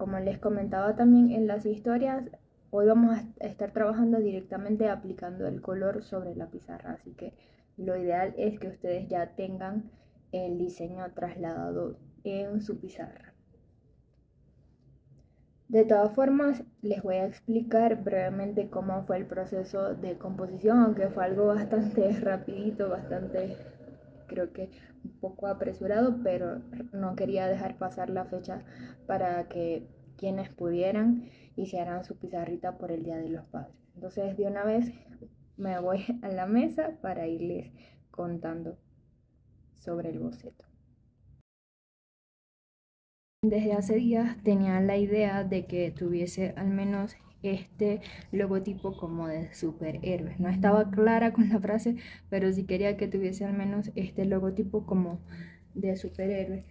como les comentaba también en las historias, hoy vamos a estar trabajando directamente aplicando el color sobre la pizarra, así que lo ideal es que ustedes ya tengan el diseño trasladado en su pizarra. De todas formas, les voy a explicar brevemente cómo fue el proceso de composición, aunque fue algo bastante rapidito, bastante, creo que un poco apresurado, pero no quería dejar pasar la fecha para que quienes pudieran hicieran su pizarrita por el Día de los Padres. Entonces, de una vez me voy a la mesa para irles contando sobre el boceto. Desde hace días tenía la idea de que tuviese al menos este logotipo como de superhéroes. No estaba clara con la frase, pero sí quería que tuviese al menos este logotipo como de superhéroe.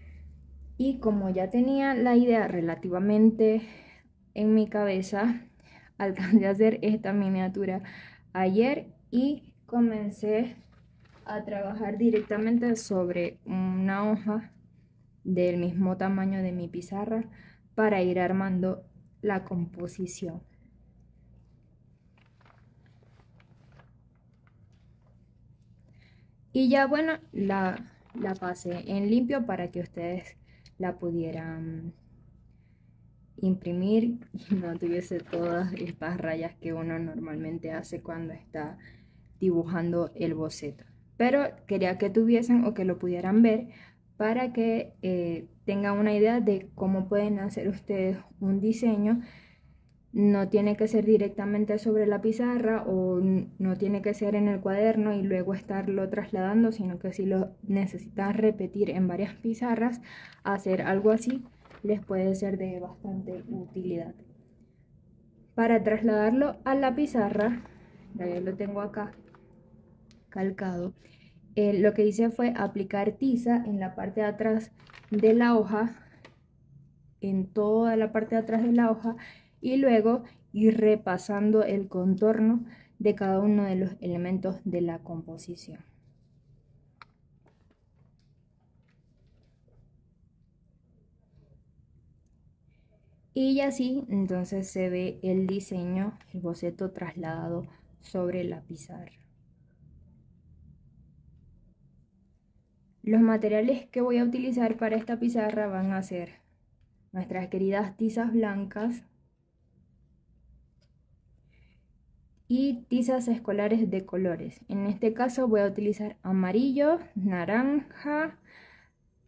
Y como ya tenía la idea relativamente en mi cabeza, alcancé a hacer esta miniatura ayer y comencé a trabajar directamente sobre una hoja del mismo tamaño de mi pizarra para ir armando la composición. Y ya bueno, la pasé en limpio para que ustedes la pudieran imprimir y no tuviese todas estas rayas que uno normalmente hace cuando está dibujando el boceto. Pero quería que tuviesen o que lo pudieran ver para que tengan una idea de cómo pueden hacer ustedes un diseño. No tiene que ser directamente sobre la pizarra o no tiene que ser en el cuaderno y luego estarlo trasladando, sino que si lo necesitan repetir en varias pizarras, hacer algo así les puede ser de bastante utilidad. Para trasladarlo a la pizarra, ya yo lo tengo acá calcado, lo que hice fue aplicar tiza en la parte de atrás de la hoja, en toda la parte de atrás de la hoja, y luego ir repasando el contorno de cada uno de los elementos de la composición. Y así entonces se ve el diseño, el boceto trasladado sobre la pizarra. Los materiales que voy a utilizar para esta pizarra van a ser nuestras queridas tizas blancas y tizas escolares de colores. En este caso voy a utilizar amarillo, naranja,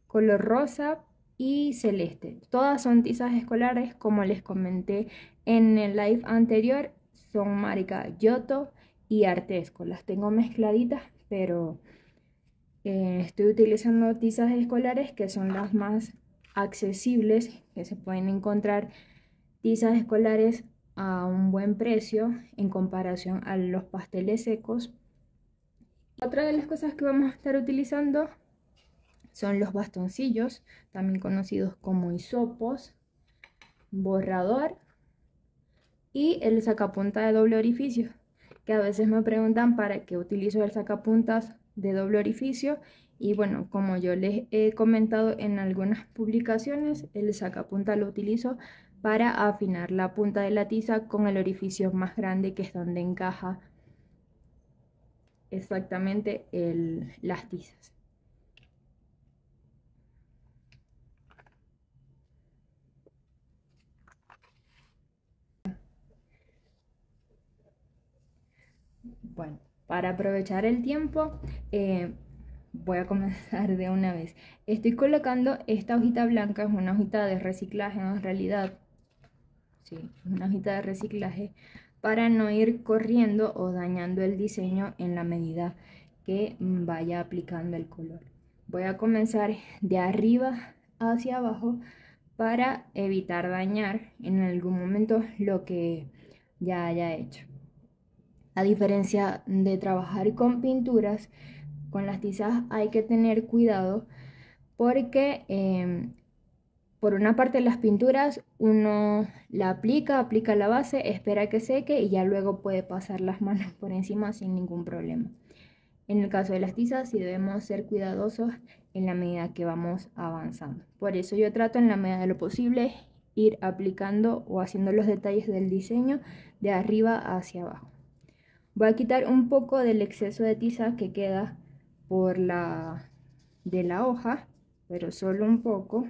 color rosa y celeste. Todas son tizas escolares, como les comenté en el live anterior, son marca Giotto y Artesco. Las tengo mezcladitas, pero estoy utilizando tizas escolares que son las más accesibles, que se pueden encontrar tizas escolares a un buen precio en comparación a los pasteles secos. Otra de las cosas que vamos a estar utilizando son los bastoncillos, también conocidos como hisopos, borrador y el sacapunta de doble orificio, que a veces me preguntan para qué utilizo el sacapuntas de doble orificio. Y bueno, como yo les he comentado en algunas publicaciones, el sacapunta lo utilizo para afinar la punta de la tiza con el orificio más grande, que es donde encaja exactamente las tizas. Bueno, para aprovechar el tiempo, voy a comenzar de una vez. Estoy colocando esta hojita blanca, es una hojita de reciclaje en realidad. Sí, una hojita de reciclaje, para no ir corriendo o dañando el diseño en la medida que vaya aplicando el color. Voy a comenzar de arriba hacia abajo para evitar dañar en algún momento lo que ya haya hecho. A diferencia de trabajar con pinturas, con las tizas hay que tener cuidado porque por una parte las pinturas uno la aplica la base, espera que seque y ya luego puede pasar las manos por encima sin ningún problema. En el caso de las tizas sí debemos ser cuidadosos en la medida que vamos avanzando. Por eso yo trato en la medida de lo posible ir aplicando o haciendo los detalles del diseño de arriba hacia abajo. Voy a quitar un poco del exceso de tiza que queda por de la hoja, pero solo un poco.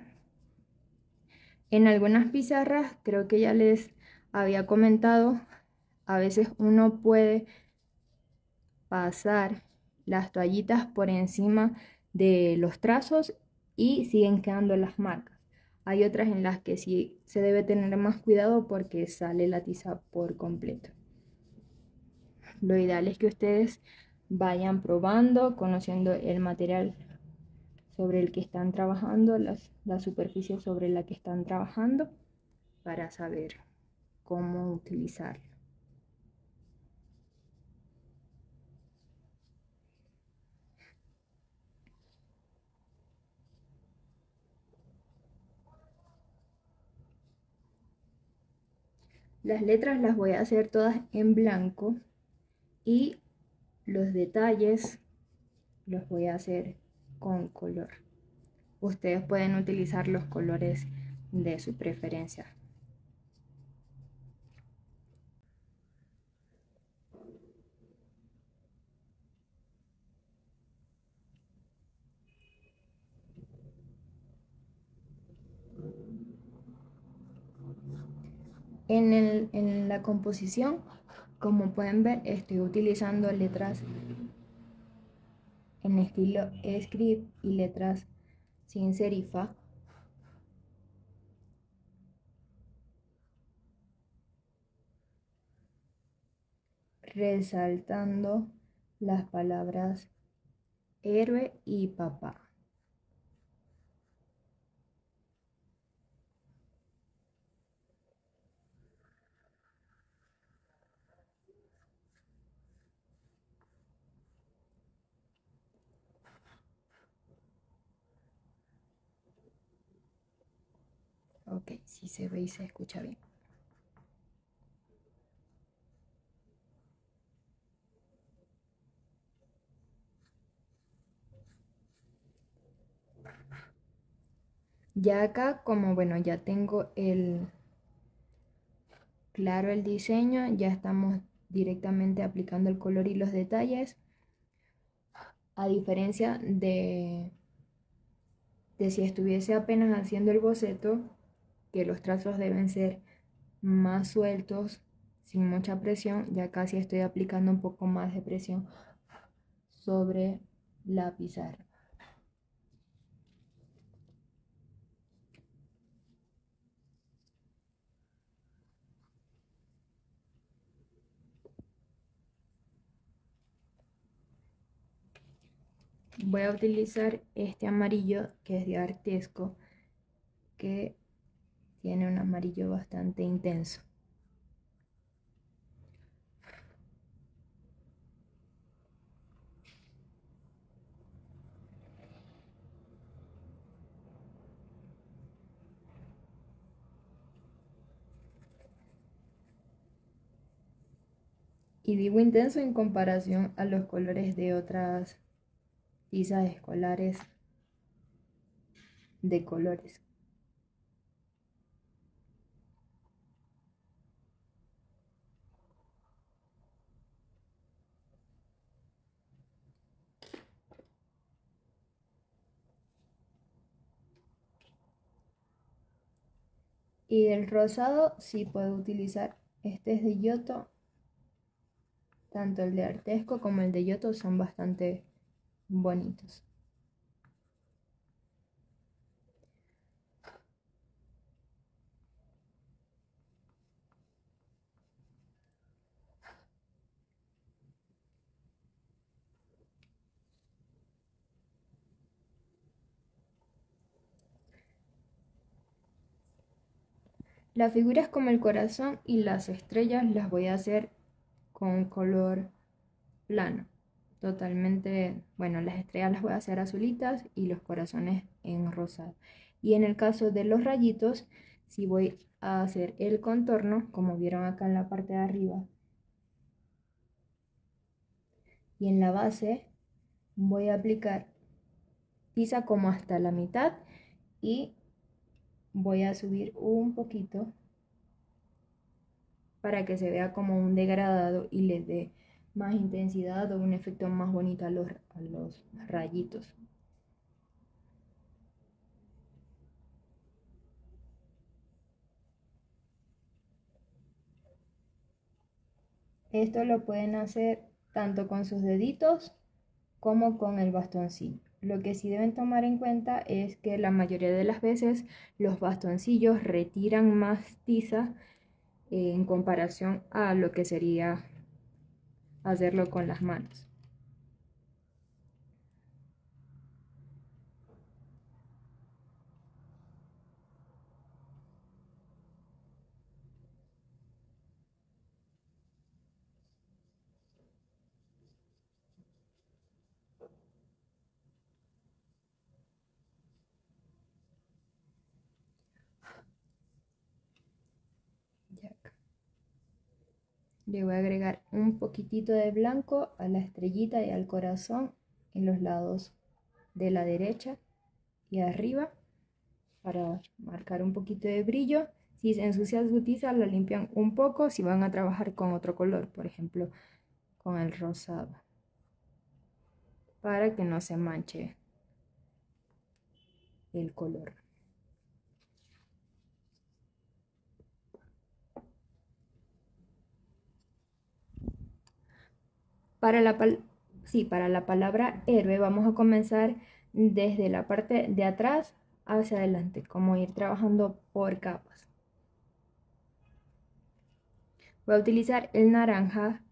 En algunas pizarras, creo que ya les había comentado, a veces uno puede pasar las toallitas por encima de los trazos y siguen quedando las marcas. Hay otras en las que sí se debe tener más cuidado porque sale la tiza por completo. Lo ideal es que ustedes vayan probando, conociendo el material sobre el que están trabajando, la superficie sobre la que están trabajando, para saber cómo utilizarlo. Las letras las voy a hacer todas en blanco y los detalles los voy a hacer con color. Ustedes pueden utilizar los colores de su preferencia. En la composición, como pueden ver, estoy utilizando letras en estilo script y letras sin serifa. Resaltando las palabras héroe y papá. Ok, si se ve y se escucha bien. Ya acá, como bueno, ya tengo claro el diseño, ya estamos directamente aplicando el color y los detalles. A diferencia de si estuviese apenas haciendo el boceto, que los trazos deben ser más sueltos, sin mucha presión, ya casi estoy aplicando un poco más de presión sobre la pizarra. Voy a utilizar este amarillo que es de Artesco, que tiene un amarillo bastante intenso. Y digo intenso en comparación a los colores de otras tizas escolares de colores. Y del rosado sí puedo utilizar, este es de Giotto, tanto el de Artesco como el de Giotto son bastante bonitos. Las figuras como el corazón y las estrellas las voy a hacer con color plano. Totalmente, bueno, las estrellas las voy a hacer azulitas y los corazones en rosado. Y en el caso de los rayitos, si voy a hacer el contorno, como vieron acá en la parte de arriba, y en la base voy a aplicar tiza como hasta la mitad y voy a subir un poquito para que se vea como un degradado y le dé más intensidad o un efecto más bonito a los rayitos. Esto lo pueden hacer tanto con sus deditos como con el bastoncillo. Lo que sí deben tomar en cuenta es que la mayoría de las veces los bastoncillos retiran más tiza en comparación a lo que sería hacerlo con las manos. Le voy a agregar un poquitito de blanco a la estrellita y al corazón en los lados de la derecha y arriba para marcar un poquito de brillo. Si se ensucia su tiza, la limpian un poco si van a trabajar con otro color, por ejemplo, con el rosado, para que no se manche el color. Para para la palabra héroe vamos a comenzar desde la parte de atrás hacia adelante, como ir trabajando por capas. Voy a utilizar el naranja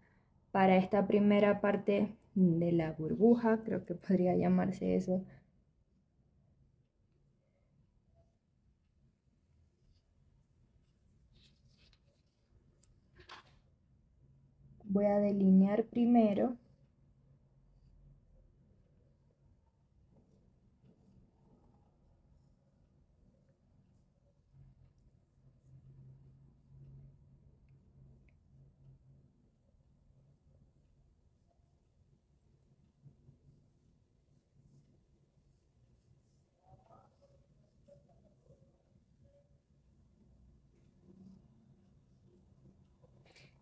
para esta primera parte de la burbuja, creo que podría llamarse eso. Voy a delinear primero.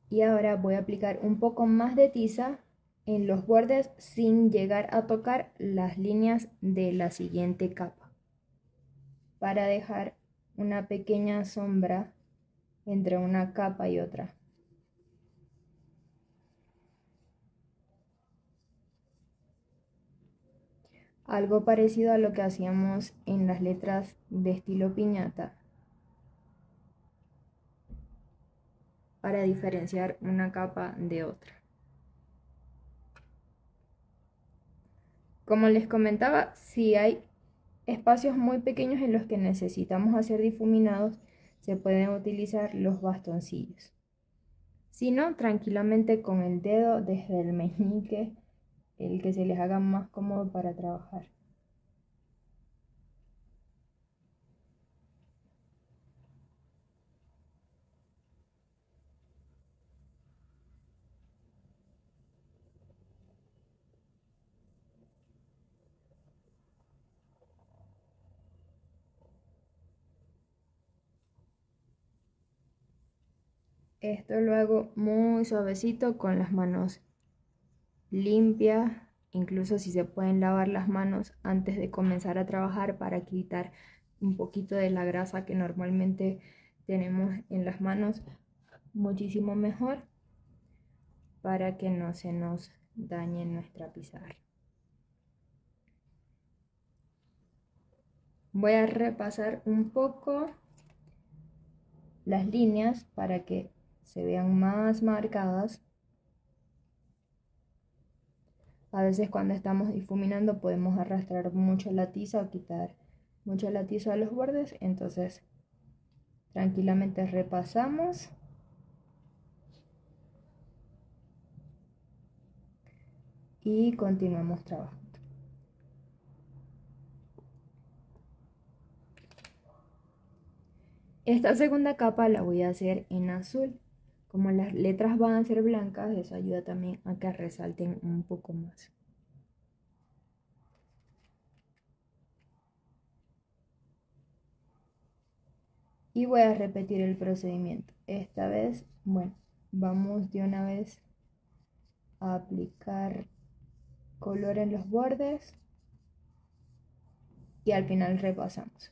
Y ahora voy a aplicar un poco más de tiza en los bordes sin llegar a tocar las líneas de la siguiente capa, para dejar una pequeña sombra entre una capa y otra. Algo parecido a lo que hacíamos en las letras de estilo piñata, para diferenciar una capa de otra. Como les comentaba, si hay espacios muy pequeños en los que necesitamos hacer difuminados, se pueden utilizar los bastoncillos. Si no, tranquilamente con el dedo desde el meñique, el que se les haga más cómodo para trabajar. Esto lo hago muy suavecito con las manos limpias, incluso si se pueden lavar las manos antes de comenzar a trabajar para quitar un poquito de la grasa que normalmente tenemos en las manos, muchísimo mejor, para que no se nos dañe nuestra pizarra. Voy a repasar un poco las líneas para que se vean más marcadas. A veces cuando estamos difuminando podemos arrastrar mucho la tiza o quitar mucho la tiza a los bordes, entonces tranquilamente repasamos y continuamos trabajando. Esta segunda capa la voy a hacer en azul. Como las letras van a ser blancas, eso ayuda también a que resalten un poco más. Y voy a repetir el procedimiento. Esta vez, bueno, vamos de una vez a aplicar color en los bordes y al final repasamos.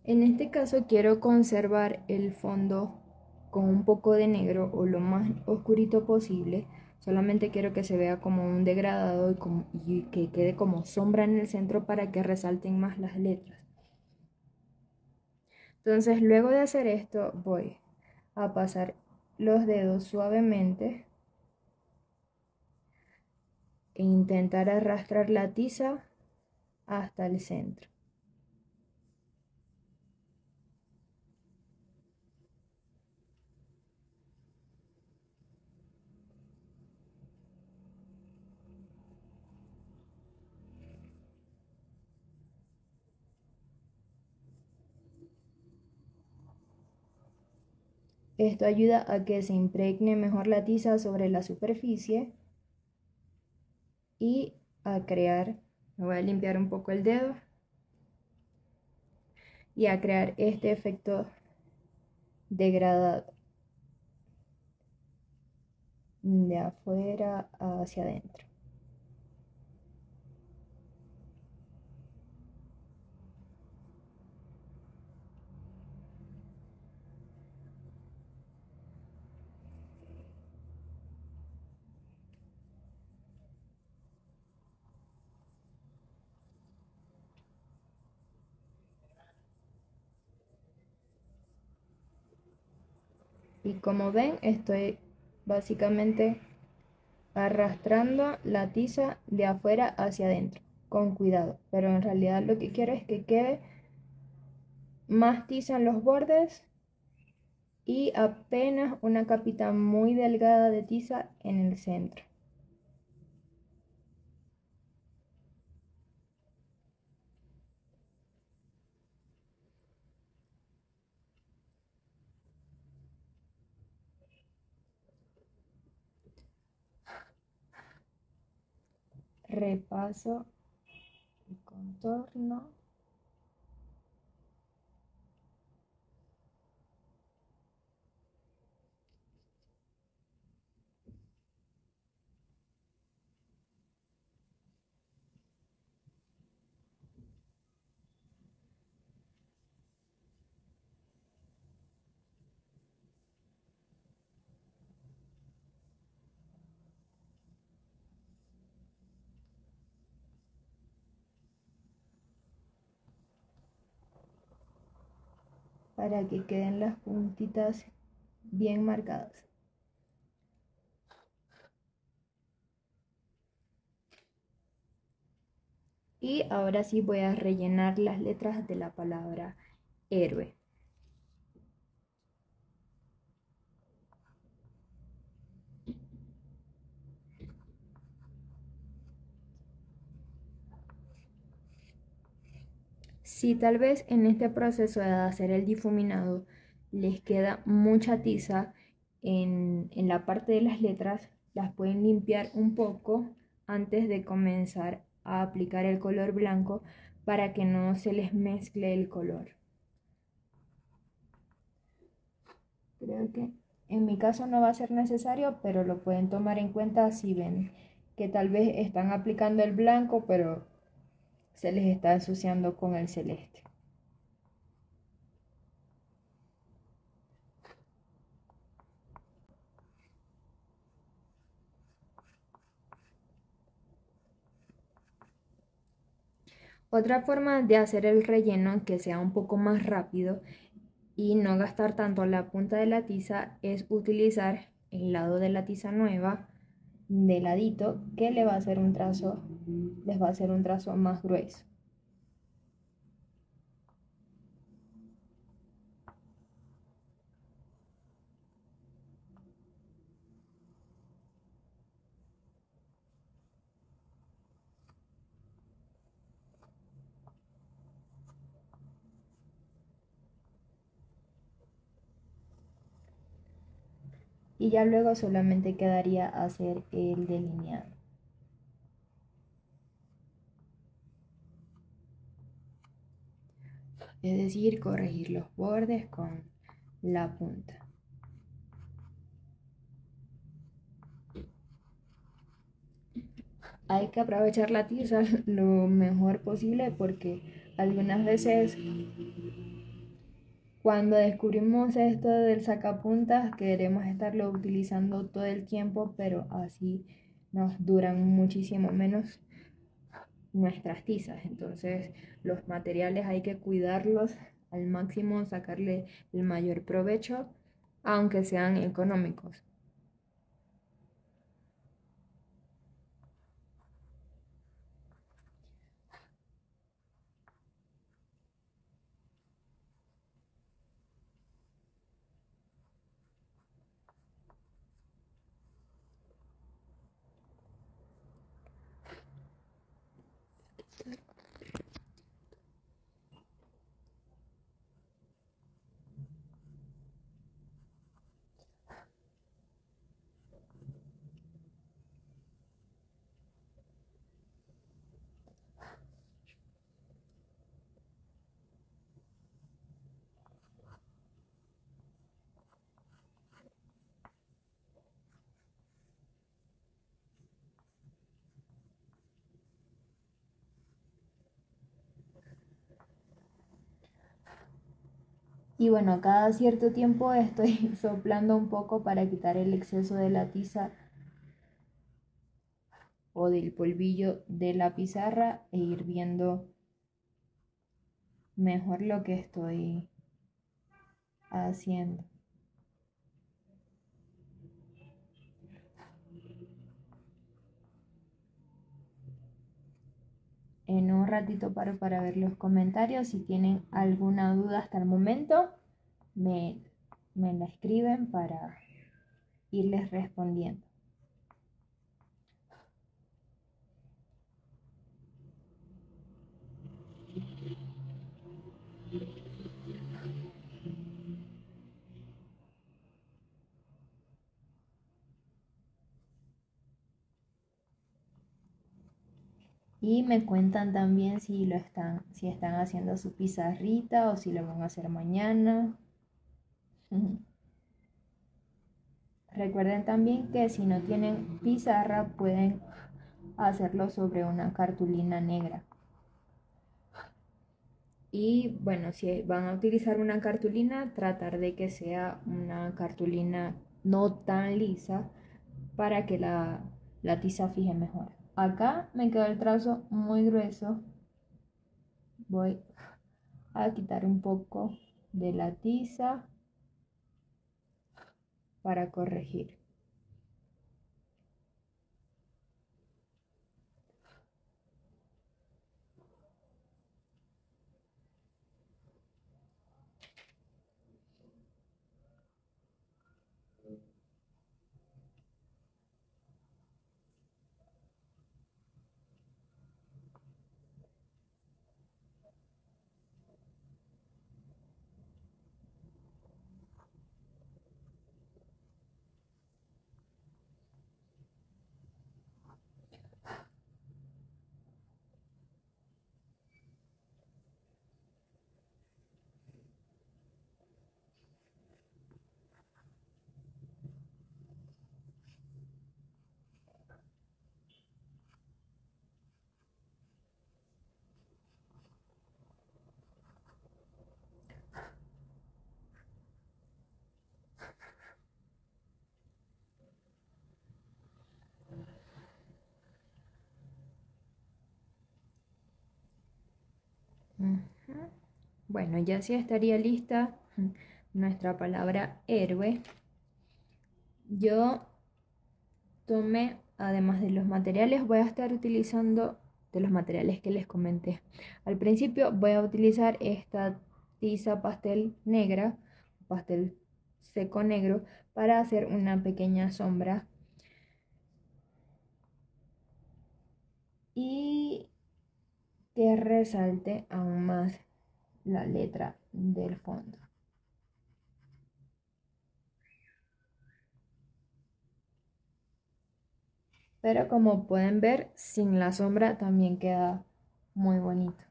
En este caso quiero conservar el fondo con un poco de negro o lo más oscurito posible. Solamente quiero que se vea como un degradado y que quede como sombra en el centro para que resalten más las letras. Entonces, luego de hacer esto, voy a pasar los dedos suavemente e intentar arrastrar la tiza hasta el centro. Esto ayuda a que se impregne mejor la tiza sobre la superficie y a crear, me voy a limpiar un poco el dedo, y a crear este efecto degradado de afuera hacia adentro. Y como ven, estoy básicamente arrastrando la tiza de afuera hacia adentro, con cuidado, pero en realidad lo que quiero es que quede más tiza en los bordes y apenas una capita muy delgada de tiza en el centro. Repaso el contorno. Para que queden las puntitas bien marcadas. Y ahora sí voy a rellenar las letras de la palabra héroe. Si tal vez en este proceso de hacer el difuminado les queda mucha tiza en la parte de las letras, las pueden limpiar un poco antes de comenzar a aplicar el color blanco para que no se les mezcle el color. Creo que en mi caso no va a ser necesario, pero lo pueden tomar en cuenta si ven que tal vez están aplicando el blanco, pero se les está ensuciando con el celeste. Otra forma de hacer el relleno que sea un poco más rápido y no gastar tanto la punta de la tiza es utilizar el lado de la tiza nueva de ladito que le va a hacer un trazo, les va a hacer un trazo más grueso. Y ya luego solamente quedaría hacer el delineado. Es decir, corregir los bordes con la punta. Hay que aprovechar la tiza lo mejor posible porque algunas veces cuando descubrimos esto del sacapuntas queremos estarlo utilizando todo el tiempo, pero así nos duran muchísimo menos nuestras tizas. Entonces los materiales hay que cuidarlos al máximo, sacarle el mayor provecho, aunque sean económicos. Y bueno, cada cierto tiempo estoy soplando un poco para quitar el exceso de la tiza o del polvillo de la pizarra e ir viendo mejor lo que estoy haciendo. En un ratito paro para ver los comentarios. Si tienen alguna duda hasta el momento, me, me la escriben para irles respondiendo. Y me cuentan también si están haciendo su pizarrita o si lo van a hacer mañana. Recuerden también que si no tienen pizarra pueden hacerlo sobre una cartulina negra. Y bueno, si van a utilizar una cartulina, tratar de que sea una cartulina no tan lisa para que la tiza fije mejor. Acá me quedó el trazo muy grueso. Voy a quitar un poco de la tiza para corregir. Bueno, ya sí estaría lista nuestra palabra héroe. Yo tomé, además de los materiales, voy a estar utilizando de los materiales que les comenté. Al principio voy a utilizar esta tiza pastel negra, pastel seco negro, para hacer una pequeña sombra y que resalte aún más la letra del fondo. Pero como pueden ver, sin la sombra también queda muy bonito.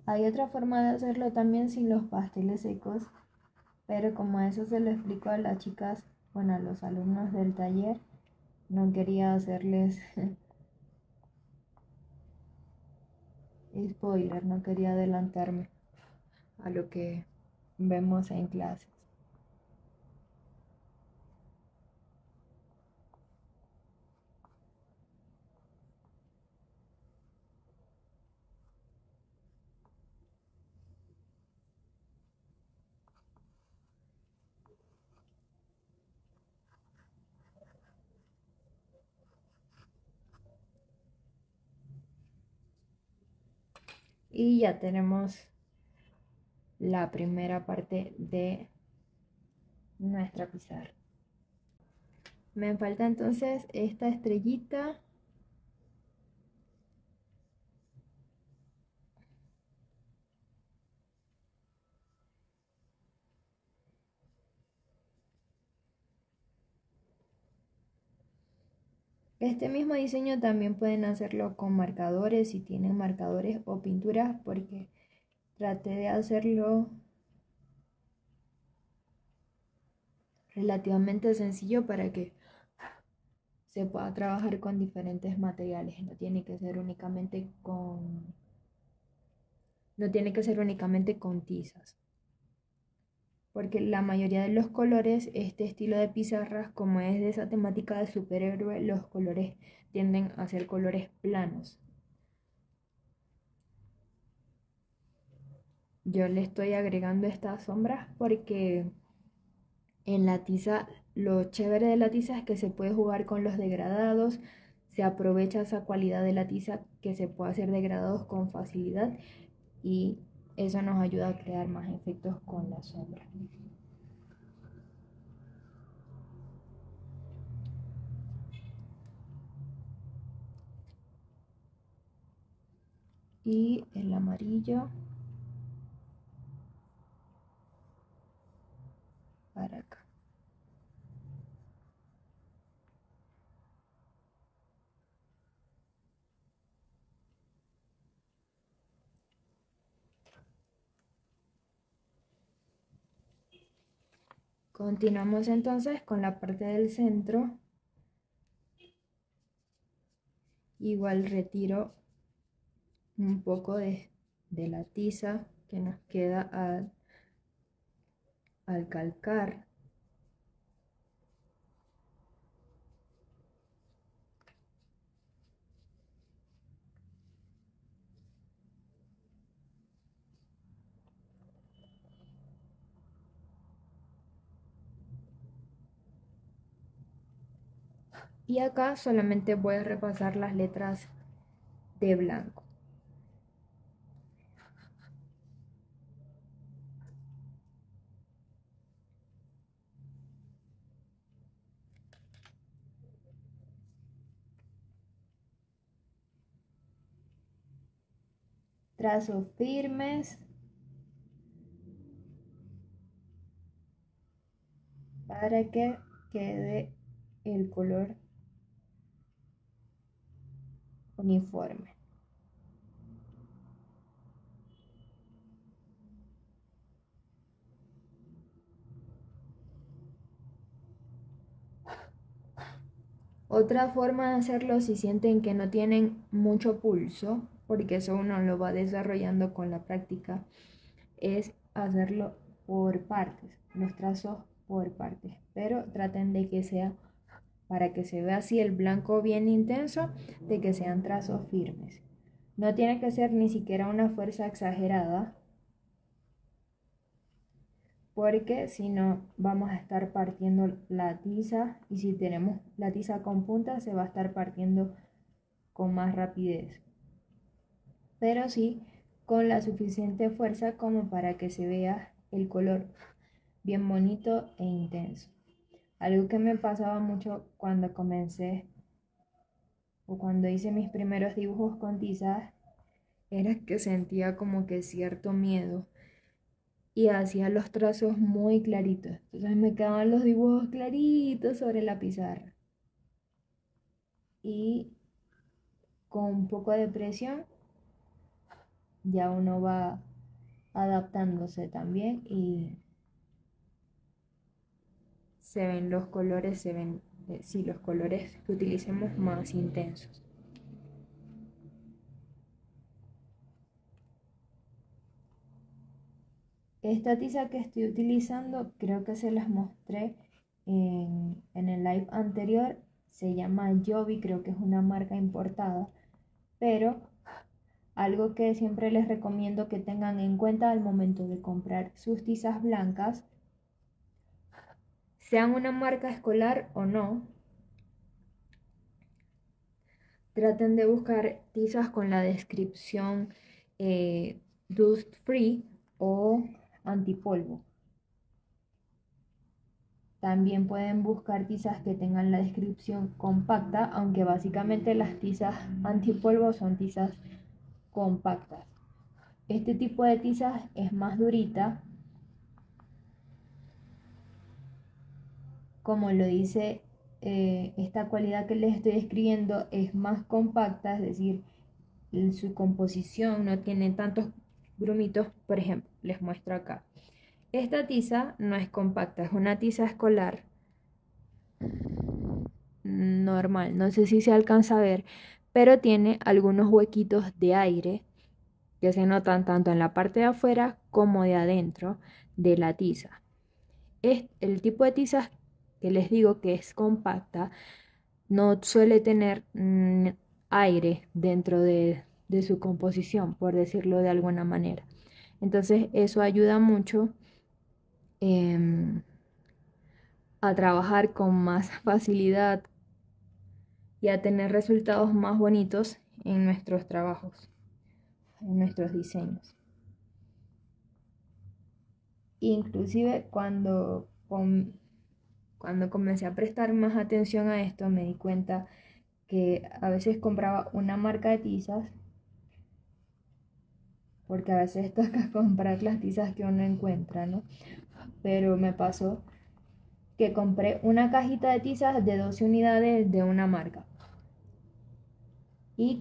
Hay otra forma de hacerlo también sin los pasteles secos, pero como eso se lo explico a las chicas, bueno, a los alumnos del taller, no quería hacerles spoiler, no quería adelantarme a lo que vemos en clases. Y ya tenemos la primera parte de nuestra pizarra. Me falta entonces esta estrellita. Este mismo diseño también pueden hacerlo con marcadores si tienen marcadores o pinturas, porque traté de hacerlo relativamente sencillo para que se pueda trabajar con diferentes materiales. No tiene que ser únicamente con tizas. Porque la mayoría de los colores, este estilo de pizarras, como es de esa temática de superhéroe, los colores tienden a ser colores planos. Yo le estoy agregando estas sombras porque en la tiza, lo chévere de la tiza es que se puede jugar con los degradados, se aprovecha esa cualidad de la tiza que se puede hacer degradados con facilidad y eso nos ayuda a crear más efectos con la sombra. Y el amarillo para acá. Continuamos entonces con la parte del centro. Igual retiro un poco de la tiza que nos queda al calcar. Y acá solamente voy a repasar las letras de blanco. Trazos firmes para que quede el color uniforme. Otra forma de hacerlo si sienten que no tienen mucho pulso, porque eso uno lo va desarrollando con la práctica, es hacerlo por partes, los trazos por partes, pero traten de que sea, para que se vea así el blanco bien intenso, de que sean trazos firmes. No tiene que ser ni siquiera una fuerza exagerada, porque si no vamos a estar partiendo la tiza, y si tenemos la tiza con punta se va a estar partiendo con más rapidez, pero sí con la suficiente fuerza como para que se vea el color bien bonito e intenso. Algo que me pasaba mucho cuando comencé o cuando hice mis primeros dibujos con tizas era que sentía como que cierto miedo y hacía los trazos muy claritos. Entonces me quedaban los dibujos claritos sobre la pizarra. Y con un poco de presión ya uno va adaptándose también y se ven los colores, sí, los colores que utilicemos más intensos. Esta tiza que estoy utilizando, creo que se las mostré en el live anterior, se llama Jovi, creo que es una marca importada, pero algo que siempre les recomiendo que tengan en cuenta al momento de comprar sus tizas blancas, sean una marca escolar o no, traten de buscar tizas con la descripción dust free o antipolvo. También pueden buscar tizas que tengan la descripción compacta, aunque básicamente las tizas antipolvo son tizas compactas. Este tipo de tizas es más durita, como lo dice esta cualidad que les estoy describiendo, es más compacta, es decir, su composición no tiene tantos grumitos. Por ejemplo, les muestro acá. Esta tiza no es compacta, es una tiza escolar normal, no sé si se alcanza a ver, pero tiene algunos huequitos de aire que se notan tanto en la parte de afuera como de adentro de la tiza. Es el tipo de tiza que les digo que es compacta, no suele tener aire dentro de su composición, por decirlo de alguna manera. Entonces eso ayuda mucho em, a trabajar con más facilidad y a tener resultados más bonitos en nuestros trabajos, en nuestros diseños. Inclusive cuando comencé a prestar más atención a esto, me di cuenta que a veces compraba una marca de tizas, porque a veces toca comprar las tizas que uno encuentra, ¿no? Pero me pasó que compré una cajita de tizas de 12 unidades de una marca. Y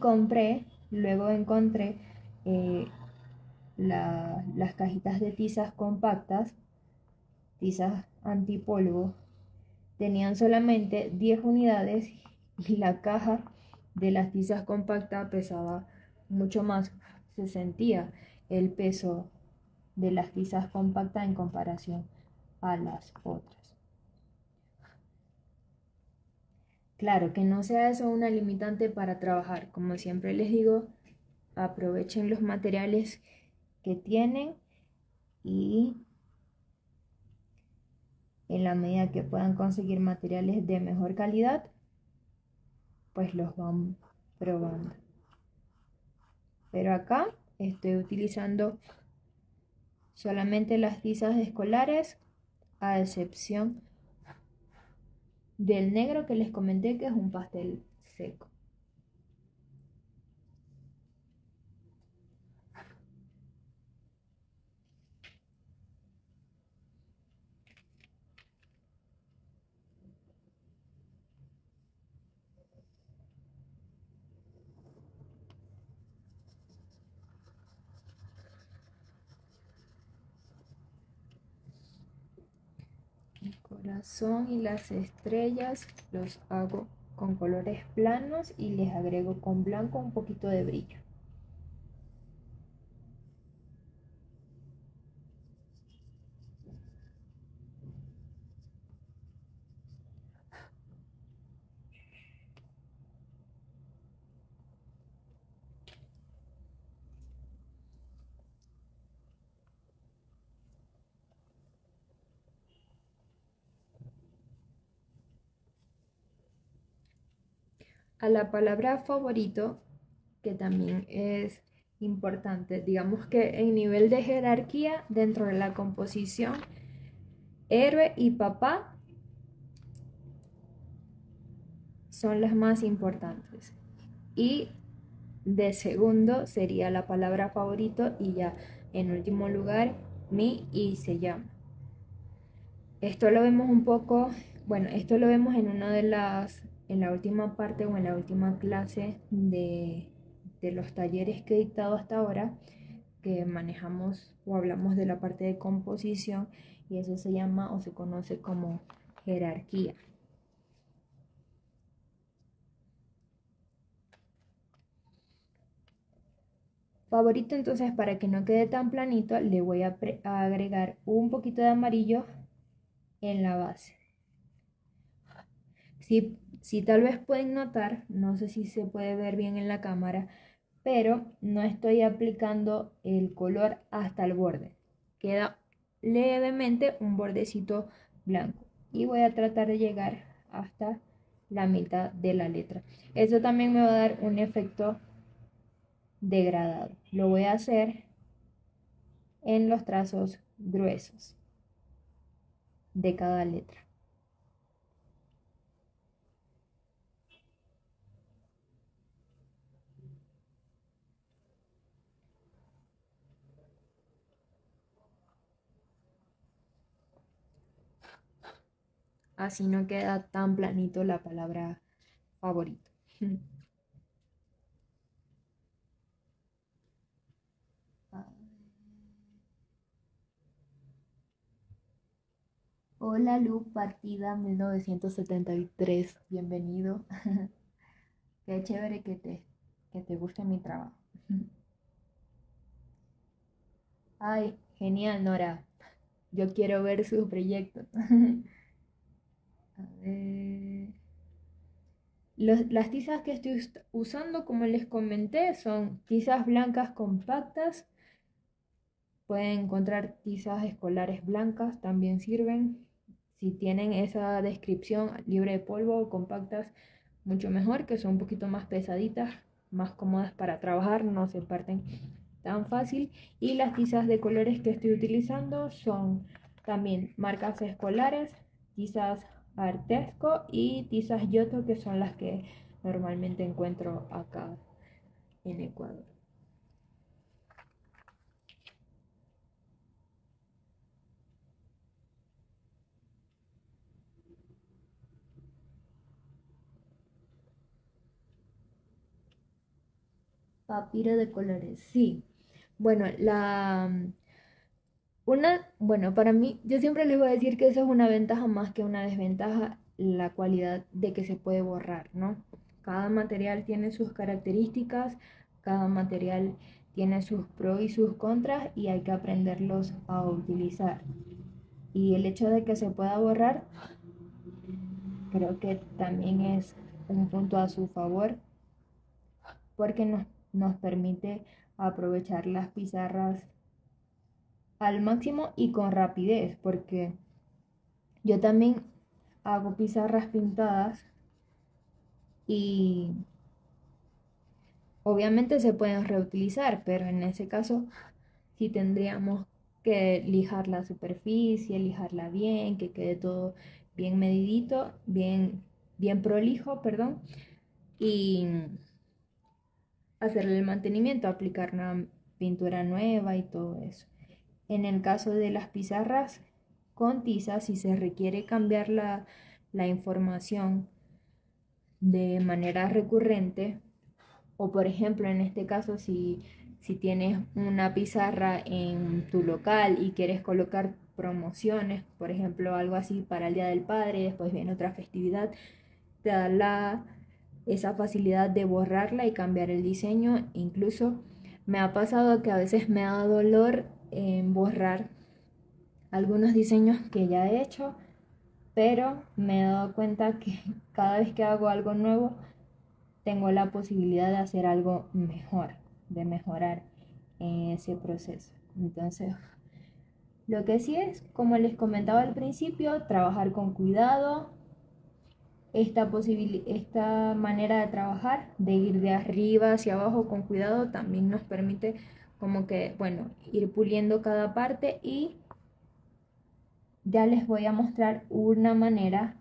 luego encontré eh, las cajitas de tizas compactas, tizas antipolvo, tenían solamente 10 unidades y la caja de las tizas compactas pesaba mucho más. Se sentía el peso de las tizas compactas en comparación a las otras. Claro, que no sea eso una limitante para trabajar. Como siempre les digo, aprovechen los materiales que tienen y en la medida que puedan conseguir materiales de mejor calidad, pues los van probando. Pero acá estoy utilizando solamente las tizas escolares, a excepción del negro que les comenté que es un pastel seco. El corazón y las estrellas los hago con colores planos y les agrego con blanco un poquito de brillo. A la palabra favorito, que también es importante, digamos que en nivel de jerarquía dentro de la composición, héroe y papá son las más importantes. Y de segundo sería la palabra favorito y ya en último lugar mi y se llama. Esto lo vemos un poco, bueno, esto lo vemos en una de en la última parte o en la última clase de los talleres que he dictado hasta ahora, que manejamos o hablamos de la parte de composición y eso se llama o se conoce como jerarquía. Favorito, entonces, para que no quede tan planito, le voy a agregar un poquito de amarillo en la base. Si tal vez pueden notar, no sé si se puede ver bien en la cámara, pero no estoy aplicando el color hasta el borde. Queda levemente un bordecito blanco y voy a tratar de llegar hasta la mitad de la letra. Eso también me va a dar un efecto degradado. Lo voy a hacer en los trazos gruesos de cada letra. Así no queda tan planito la palabra favorito. Hola Lu, partida 1973, bienvenido. Qué chévere que te guste mi trabajo. Ay, genial, Nora. Yo quiero ver sus proyectos. A ver. Las tizas que estoy usando, como les comenté, son tizas blancas compactas. Pueden encontrar tizas escolares blancas, también sirven. Si tienen esa descripción libre de polvo o compactas, mucho mejor, que son un poquito más pesaditas, más cómodas para trabajar, no se parten tan fácil. Y las tizas de colores que estoy utilizando son también marcas escolares, tizas Artesco y tizas Yoto, que son las que normalmente encuentro acá en Ecuador. Papiro de colores, sí. Bueno, bueno, para mí, yo siempre les voy a decir que eso es una ventaja más que una desventaja, la cualidad de que se puede borrar, ¿no? Cada material tiene sus características, cada material tiene sus pros y sus contras y hay que aprenderlos a utilizar. Y el hecho de que se pueda borrar, creo que también es un punto a su favor porque nos permite aprovechar las pizarras al máximo y con rapidez, porque yo también hago pizarras pintadas y obviamente se pueden reutilizar, pero en ese caso sí tendríamos que lijar la superficie, lijarla bien, que quede todo bien medidito, bien prolijo, perdón, y hacerle el mantenimiento, aplicar una pintura nueva y todo eso. En el caso de las pizarras con tiza, si se requiere cambiar la información de manera recurrente, o por ejemplo en este caso si tienes una pizarra en tu local y quieres colocar promociones, por ejemplo algo así para el Día del Padre, después viene otra festividad, te da esa facilidad de borrarla y cambiar el diseño. Incluso me ha pasado que a veces me da dolor en borrar algunos diseños que ya he hecho, pero me he dado cuenta que cada vez que hago algo nuevo tengo la posibilidad de hacer algo mejor, de mejorar en ese proceso. Entonces, lo que sí es, como les comentaba al principio, trabajar con cuidado. Esta manera de trabajar, de ir de arriba hacia abajo con cuidado, también nos permite como que, bueno, ir puliendo cada parte, y ya les voy a mostrar una manera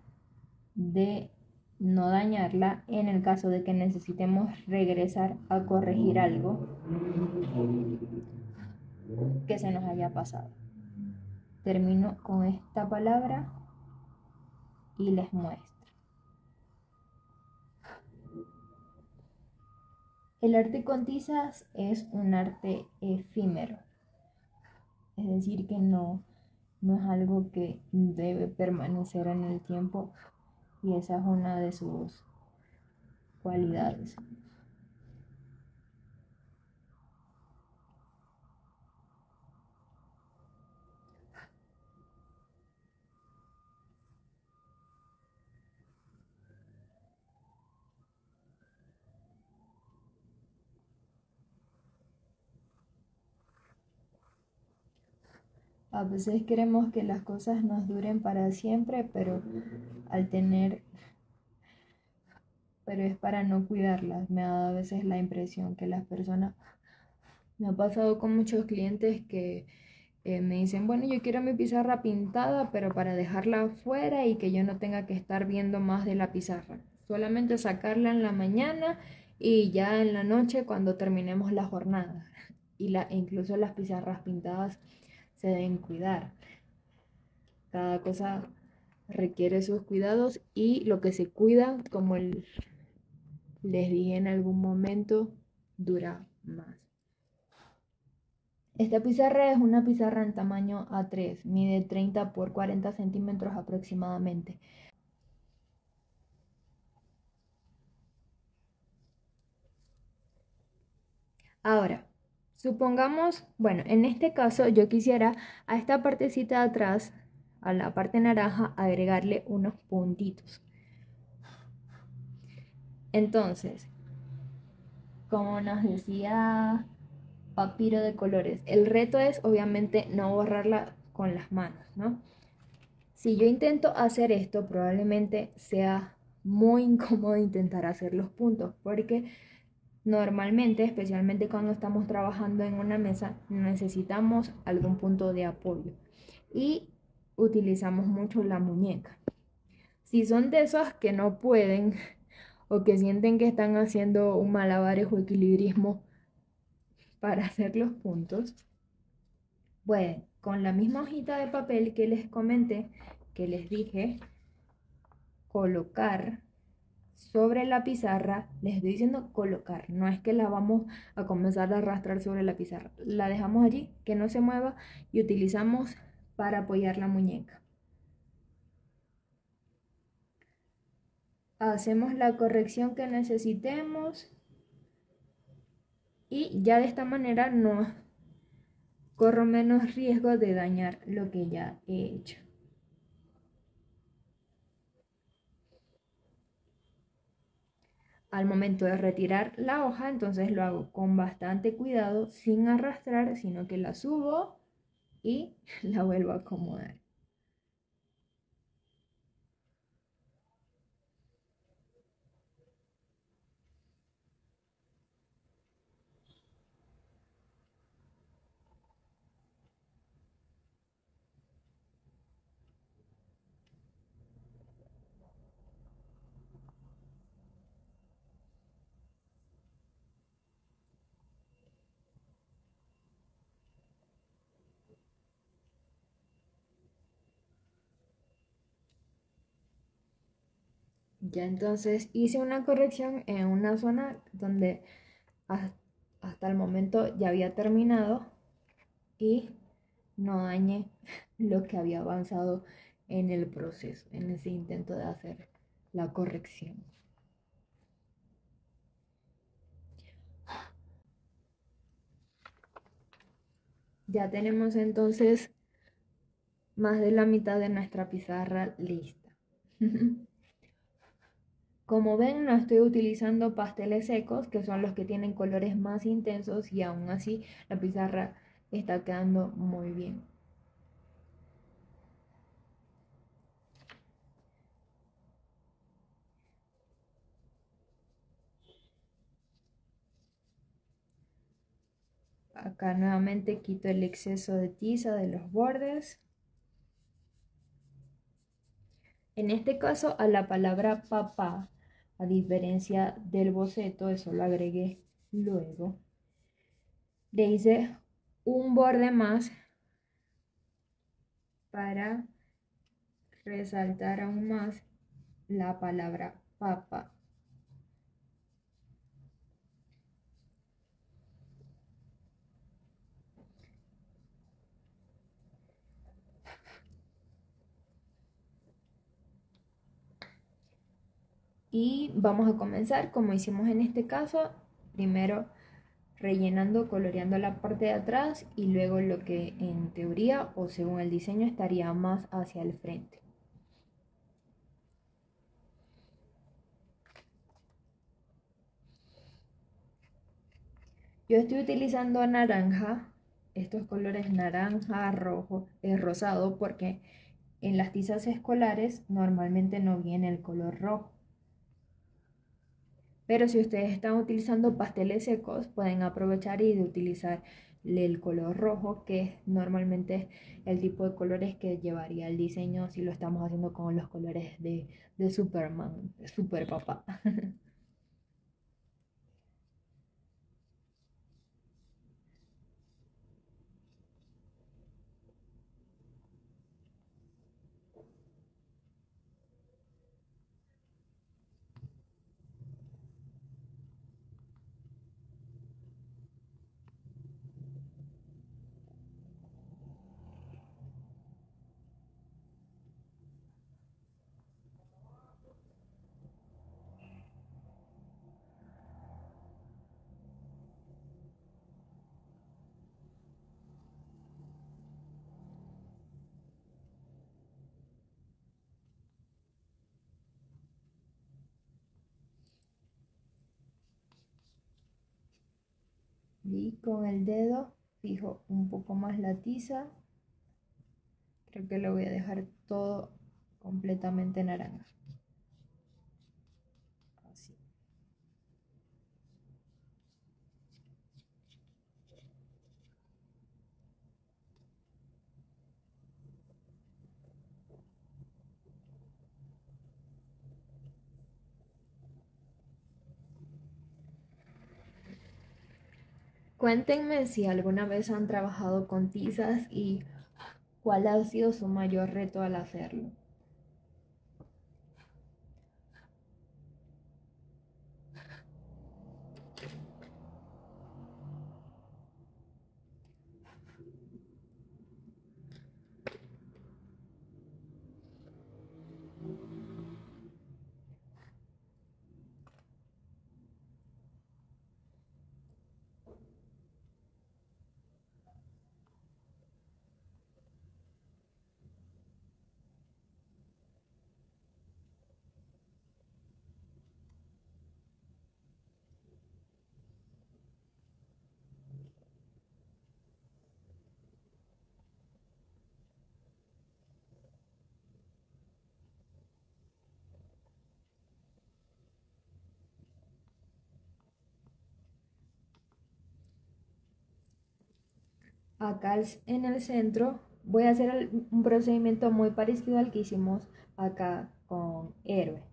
de no dañarla en el caso de que necesitemos regresar a corregir algo que se nos haya pasado. Termino con esta palabra y les muestro. El arte con tizas es un arte efímero, es decir, que no es algo que debe permanecer en el tiempo, y esa es una de sus cualidades. A veces queremos que las cosas nos duren para siempre, al tener, pero es para no cuidarlas. Me ha dado a veces la impresión que las personas, me ha pasado con muchos clientes que me dicen, bueno, yo quiero mi pizarra pintada, pero para dejarla afuera y que yo no tenga que estar viendo más de la pizarra. Solamente sacarla en la mañana y ya en la noche cuando terminemos la jornada. Incluso las pizarras pintadas se deben cuidar. Cada cosa requiere sus cuidados, y lo que se cuida, como les dije en algún momento, dura más. Esta pizarra es una pizarra en tamaño A3, mide 30 por 40 centímetros aproximadamente. Ahora, supongamos, bueno, en este caso yo quisiera a esta partecita de atrás, a la parte naranja, agregarle unos puntitos. Entonces, como nos decía Papiro de Colores, el reto es obviamente no borrarla con las manos, ¿no? Si yo intento hacer esto, probablemente sea muy incómodo intentar hacer los puntos, porque normalmente, especialmente cuando estamos trabajando en una mesa, necesitamos algún punto de apoyo y utilizamos mucho la muñeca. Si son de esos que no pueden o que sienten que están haciendo un malabares o equilibrismo para hacer los puntos, pueden con la misma hojita de papel que les comenté, que les dije, colocar sobre la pizarra. Les estoy diciendo colocar, no es que la vamos a comenzar a arrastrar sobre la pizarra. La dejamos allí, que no se mueva, y utilizamos para apoyar la muñeca. Hacemos la corrección que necesitemos y ya de esta manera no corro menos riesgo de dañar lo que ya he hecho. Al momento de retirar la hoja, entonces lo hago con bastante cuidado, sin arrastrar, sino que la subo y la vuelvo a acomodar. Ya entonces hice una corrección en una zona donde hasta el momento ya había terminado, y no dañé lo que había avanzado en el proceso, en ese intento de hacer la corrección. Ya tenemos entonces más de la mitad de nuestra pizarra lista. Como ven, no estoy utilizando pasteles secos, que son los que tienen colores más intensos, y aún así la pizarra está quedando muy bien. Acá nuevamente quito el exceso de tiza de los bordes. En este caso, a la palabra papá, a diferencia del boceto, eso lo agregué luego, le hice un borde más para resaltar aún más la palabra papá. Y vamos a comenzar como hicimos en este caso, primero rellenando, coloreando la parte de atrás y luego lo que en teoría o según el diseño estaría más hacia el frente. Yo estoy utilizando naranja, estos colores naranja, rojo, rosado, porque en las tizas escolares normalmente no viene el color rojo. Pero si ustedes están utilizando pasteles secos, pueden aprovechar y de utilizar el color rojo, que es normalmente el tipo de colores que llevaría el diseño si lo estamos haciendo con los colores de Superman, de Super Papá. Y con el dedo fijo un poco más la tiza. Creo que lo voy a dejar todo completamente naranja. Así. Cuéntenme si alguna vez han trabajado con tizas y cuál ha sido su mayor reto al hacerlo. Acá en el centro voy a hacer un procedimiento muy parecido al que hicimos acá con Héroe.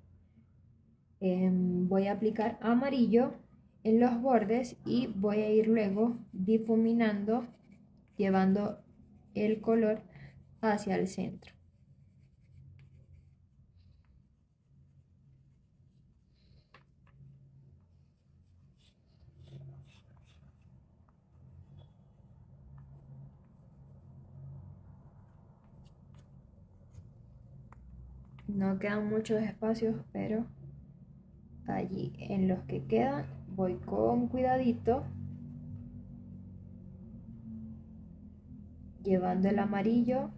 Voy a aplicar amarillo en los bordes y voy a ir luego difuminando, llevando el color hacia el centro. No quedan muchos espacios, pero allí en los que quedan voy con cuidadito llevando el amarillo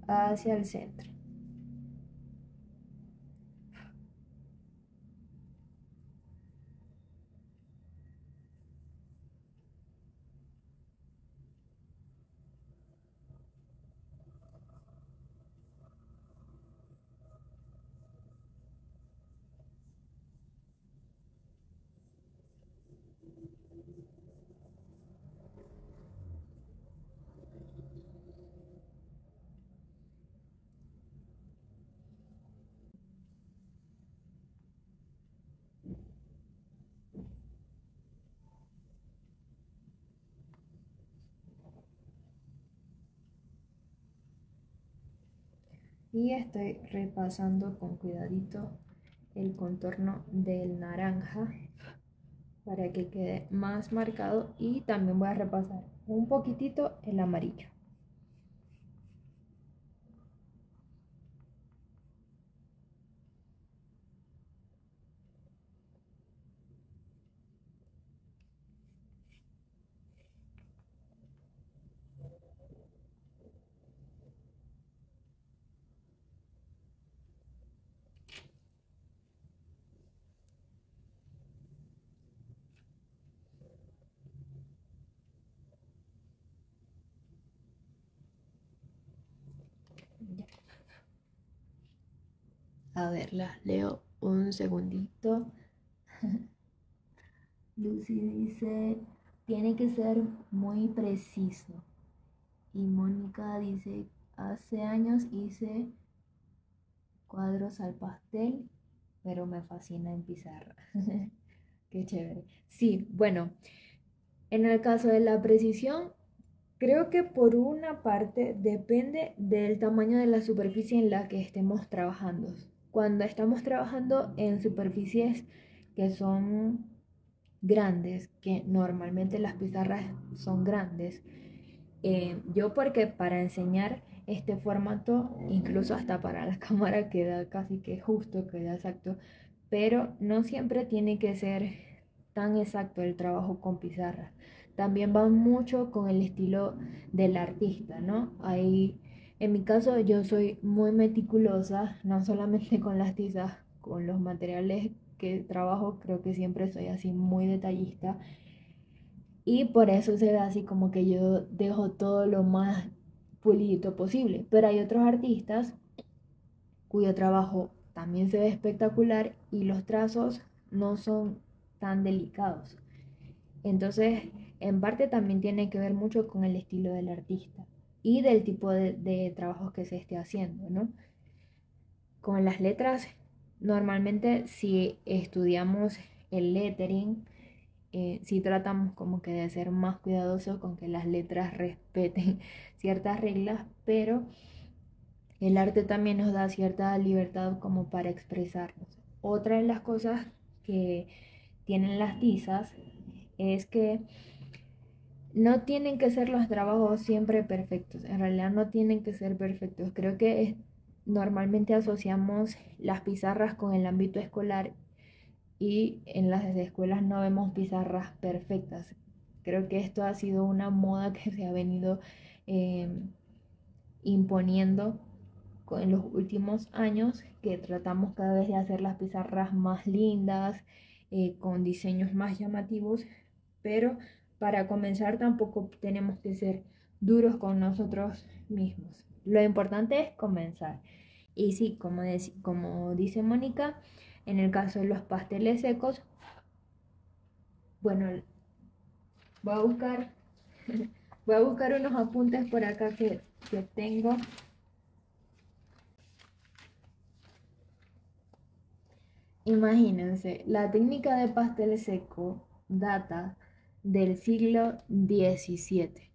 hacia el centro. Y estoy repasando con cuidadito el contorno del naranja para que quede más marcado, y también voy a repasar un poquitito el amarillo. A ver, las leo un segundito. Lucy dice, tiene que ser muy preciso. Y Mónica dice, hace años hice cuadros al pastel, pero me fascina en pizarra. Qué chévere. Sí, bueno, en el caso de la precisión, creo que por una parte depende del tamaño de la superficie en la que estemos trabajando. Cuando estamos trabajando en superficies que son grandes, que normalmente las pizarras son grandes, yo porque para enseñar este formato, incluso hasta para la cámara queda casi que justo, queda exacto, pero no siempre tiene que ser tan exacto el trabajo con pizarra. También va mucho con el estilo del artista, ¿no? Ahí, en mi caso, yo soy muy meticulosa, no solamente con las tizas, con los materiales que trabajo, creo que siempre soy así muy detallista, y por eso se ve así como que yo dejo todo lo más pulidito posible. Pero hay otros artistas cuyo trabajo también se ve espectacular y los trazos no son tan delicados. Entonces, en parte también tiene que ver mucho con el estilo del artista y del tipo de trabajos que se esté haciendo, ¿no? Con las letras, normalmente si estudiamos el lettering, sí tratamos como que de ser más cuidadosos con que las letras respeten ciertas reglas, pero el arte también nos da cierta libertad como para expresarnos. Otra de las cosas que tienen las tizas es que no tienen que ser los trabajos siempre perfectos, en realidad no tienen que ser perfectos. Creo que normalmente asociamos las pizarras con el ámbito escolar y en las escuelas no vemos pizarras perfectas. Creo que esto ha sido una moda que se ha venido eh, imponiendo en los últimos años, que tratamos cada vez de hacer las pizarras más lindas, con diseños más llamativos, pero para comenzar tampoco tenemos que ser duros con nosotros mismos. Lo importante es comenzar. Y sí, como dice Mónica, en el caso de los pasteles secos, bueno, voy a buscar, voy a buscar unos apuntes por acá que tengo. Imagínense, la técnica de pastel seco data del siglo XVII.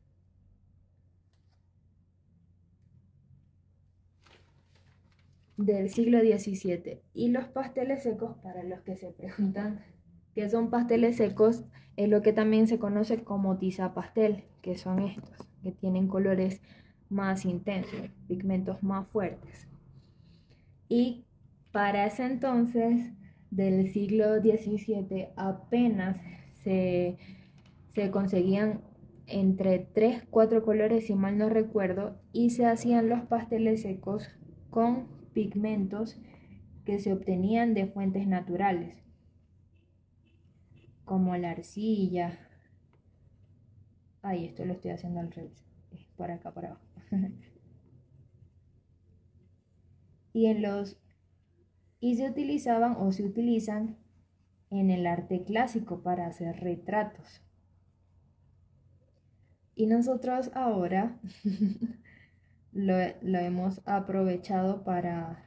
Del siglo XVII. Y los pasteles secos, para los que se preguntan qué son pasteles secos, es lo que también se conoce como tiza pastel, que son estos, que tienen colores más intensos, pigmentos más fuertes. Y para ese entonces, del siglo XVII, apenas se, se conseguían entre 3 4 colores, si mal no recuerdo, y se hacían los pasteles secos con pigmentos que se obtenían de fuentes naturales, como la arcilla. Ay, esto lo estoy haciendo al revés. Es por acá, por abajo. y en los y se utilizaban o se utilizan en el arte clásico para hacer retratos. Y nosotros ahora lo hemos aprovechado para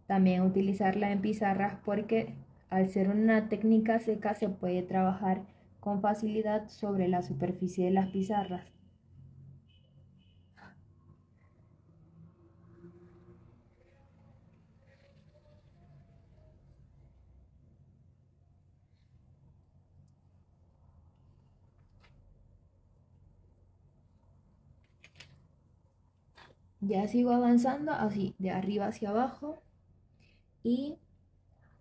también utilizarla en pizarras porque al ser una técnica seca se puede trabajar con facilidad sobre la superficie de las pizarras. Ya sigo avanzando así, de arriba hacia abajo. Y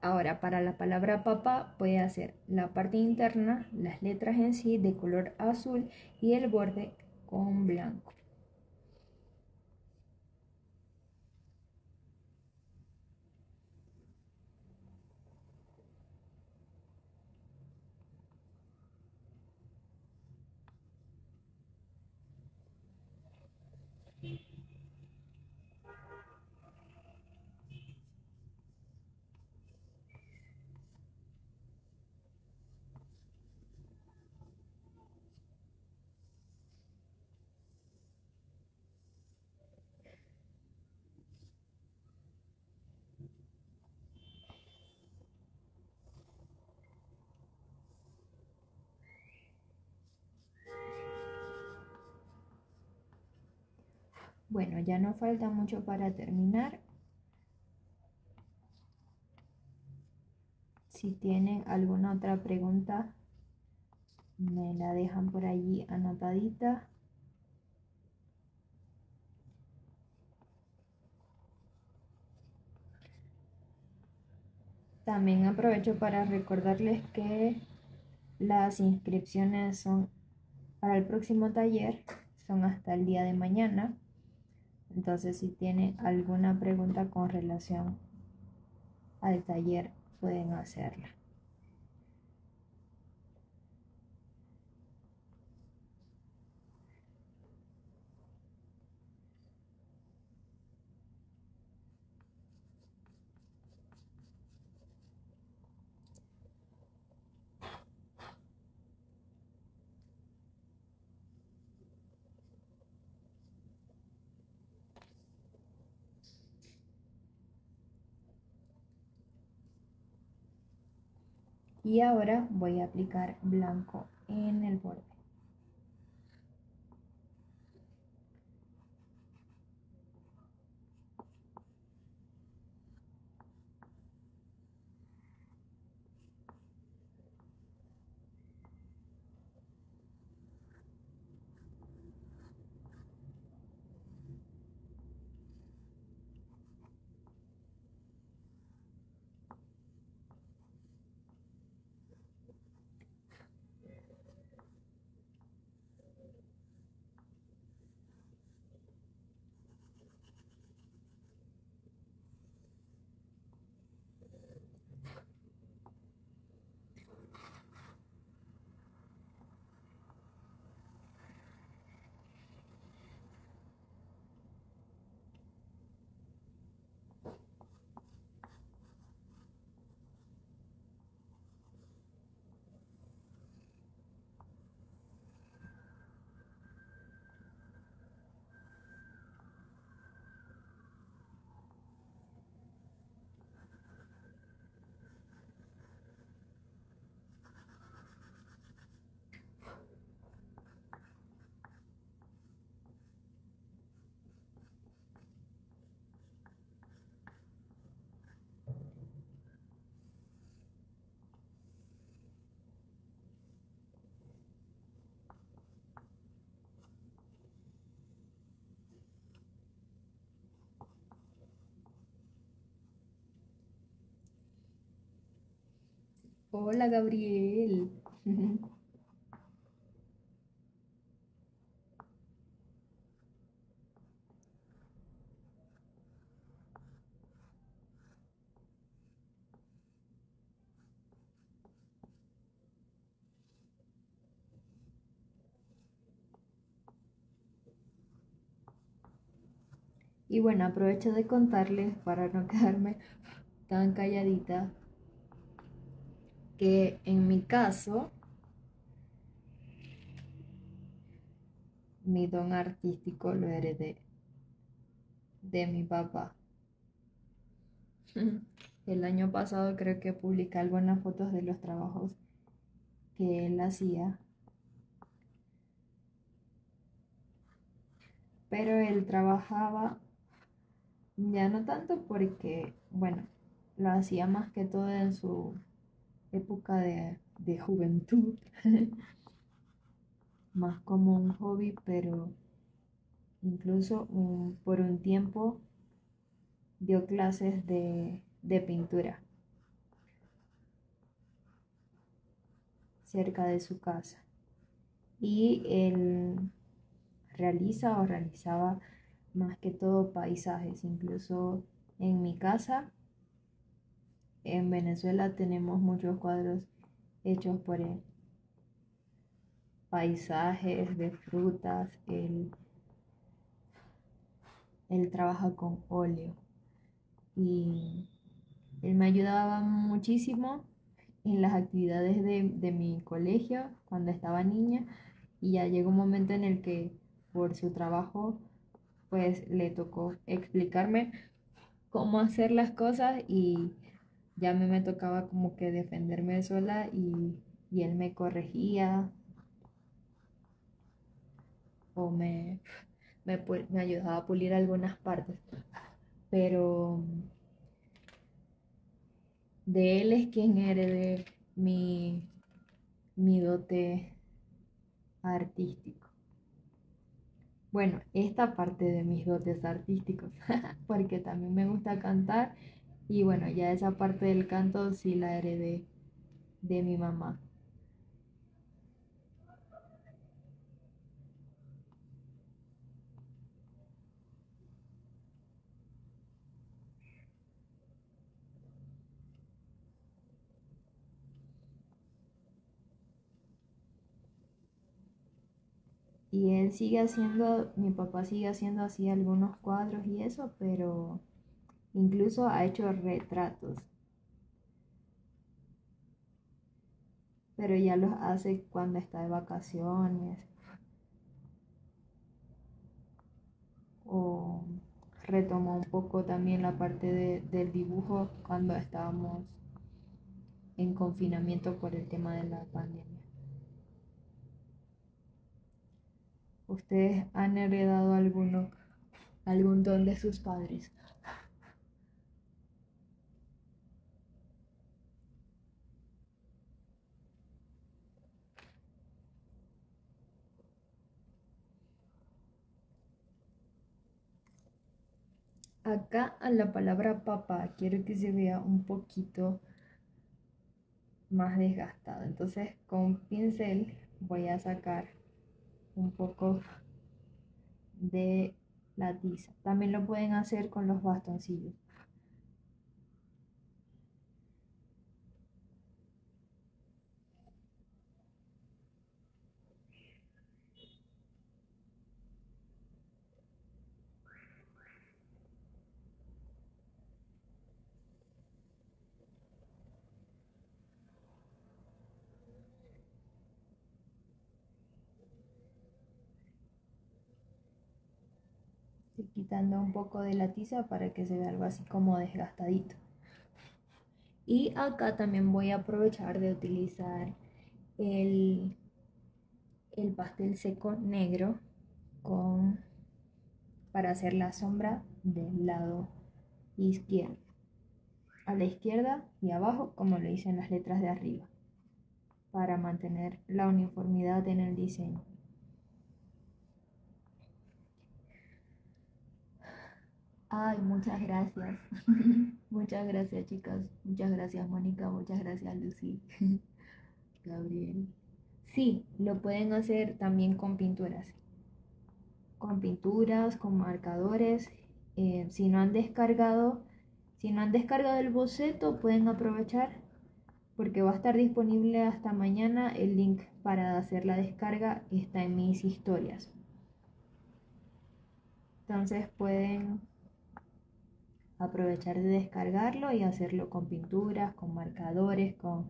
ahora para la palabra papá voy a hacer la parte interna, las letras en sí de color azul y el borde con blanco. Bueno, ya no falta mucho para terminar. Si tienen alguna otra pregunta, me la dejan por allí anotadita. También aprovecho para recordarles que las inscripciones son para el próximo taller, son hasta el día de mañana. Entonces, si tienen alguna pregunta con relación al taller, pueden hacerla. Y ahora voy a aplicar blanco en el borde. Hola, Gabriel. Y bueno, aprovecho de contarles para no quedarme tan calladita que en mi caso, mi don artístico lo heredé de mi papá. El año pasado creo que publiqué algunas fotos de los trabajos que él hacía, pero él trabajaba ya no tanto porque, bueno, lo hacía más que todo en su época de juventud, más como un hobby, pero incluso por un tiempo dio clases de pintura cerca de su casa. Y él realiza o realizaba más que todo paisajes. Incluso en mi casa, en Venezuela, tenemos muchos cuadros hechos por él. Paisajes de frutas, él trabaja con óleo y él me ayudaba muchísimo en las actividades de mi colegio cuando estaba niña, y ya llegó un momento en el que por su trabajo pues le tocó explicarme cómo hacer las cosas, y ya me tocaba como que defenderme sola, y él me corregía o me ayudaba a pulir algunas partes. Pero de él es quien heredé mi dote artístico. Bueno, esta parte de mis dotes artísticos, porque también me gusta cantar, y bueno, ya esa parte del canto sí la heredé de mi mamá. Y él sigue haciendo, mi papá sigue haciendo así algunos cuadros y eso, pero incluso ha hecho retratos, pero ya los hace cuando está de vacaciones o retomó un poco también la parte del dibujo cuando estábamos en confinamiento por el tema de la pandemia. ¿Ustedes han heredado algún don de sus padres? Acá a la palabra papá quiero que se vea un poquito más desgastado. Entonces con pincel voy a sacar un poco de la tiza. También lo pueden hacer con los bastoncillos. Estoy quitando un poco de la tiza para que se vea algo así como desgastadito. Y acá también voy a aprovechar de utilizar el, el pastel seco negro con, para hacer la sombra del lado izquierdo. A la izquierda y abajo, como lo hice en las letras de arriba, para mantener la uniformidad en el diseño. Ay, muchas gracias. Muchas gracias, chicas. Muchas gracias, Mónica. Muchas gracias, Lucy. Gabriel. Sí, lo pueden hacer también con marcadores. Si no han descargado, si no han descargado el boceto, pueden aprovechar porque va a estar disponible hasta mañana. El link para hacer la descarga está en mis historias. Entonces pueden aprovechar de descargarlo y hacerlo con pinturas, con marcadores, con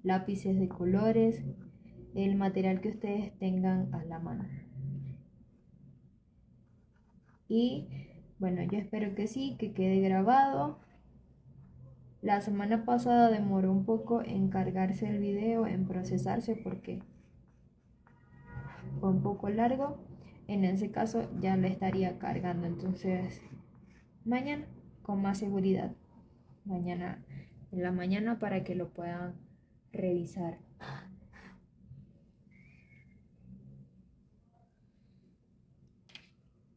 lápices de colores, el material que ustedes tengan a la mano. Y bueno, yo espero que sí, que quede grabado. La semana pasada demoró un poco en cargarse el video, en procesarse porque fue un poco largo. En ese caso ya lo estaría cargando, entonces mañana con más seguridad. Mañana en la mañana para que lo puedan revisar.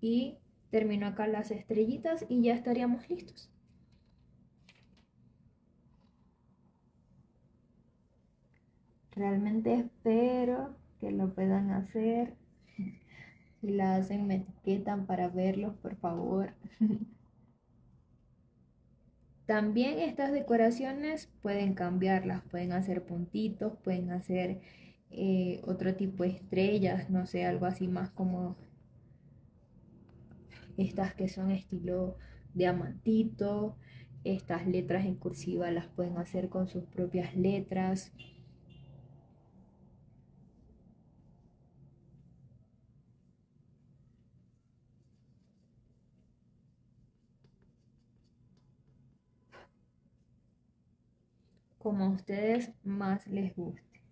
Y termino acá las estrellitas y ya estaríamos listos. Realmente espero que lo puedan hacer. Si la hacen, me etiquetan para verlos, por favor. También estas decoraciones pueden cambiarlas, pueden hacer puntitos, pueden hacer otro tipo de estrellas, no sé, algo así más como estas que son estilo diamantito. Estas letras en cursiva las pueden hacer con sus propias letras. Como a ustedes más les guste.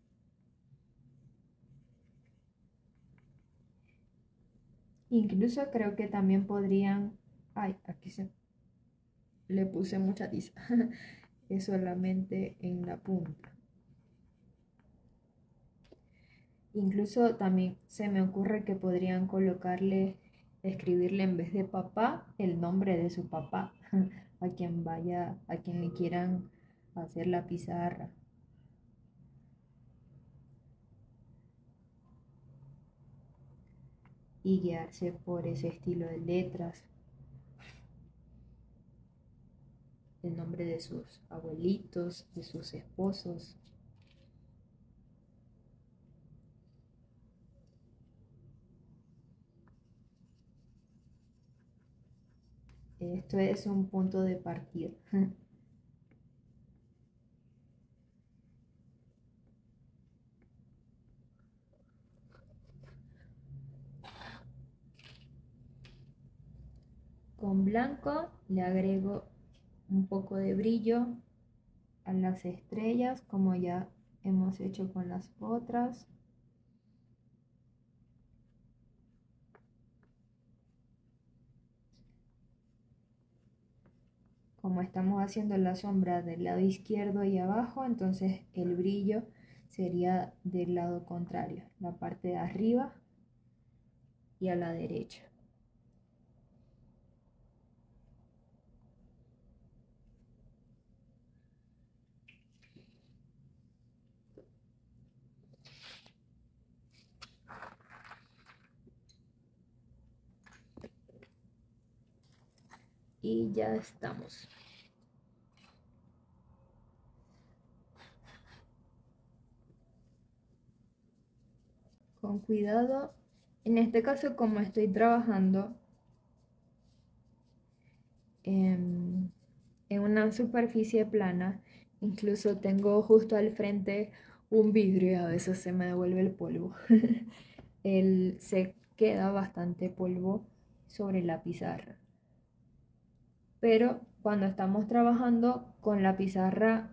Incluso creo que también podrían... Ay, aquí se le puse mucha tiza. Es solamente en la punta. Incluso también se me ocurre que podrían colocarle, escribirle en vez de papá, el nombre de su papá, a quien vaya, a quien le quieran hacer la pizarra. Y guiarse por ese estilo de letras, el nombre de sus abuelitos, de sus esposos. Esto es un punto de partida. Con blanco le agrego un poco de brillo a las estrellas, como ya hemos hecho con las otras. Como estamos haciendo la sombra del lado izquierdo y abajo, entonces el brillo sería del lado contrario, la parte de arriba y a la derecha. Y ya estamos. Con cuidado, en este caso como estoy trabajando en una superficie plana, incluso tengo justo al frente un vidrio y a veces se me devuelve el polvo. Se queda bastante polvo sobre la pizarra. Pero cuando estamos trabajando con la pizarra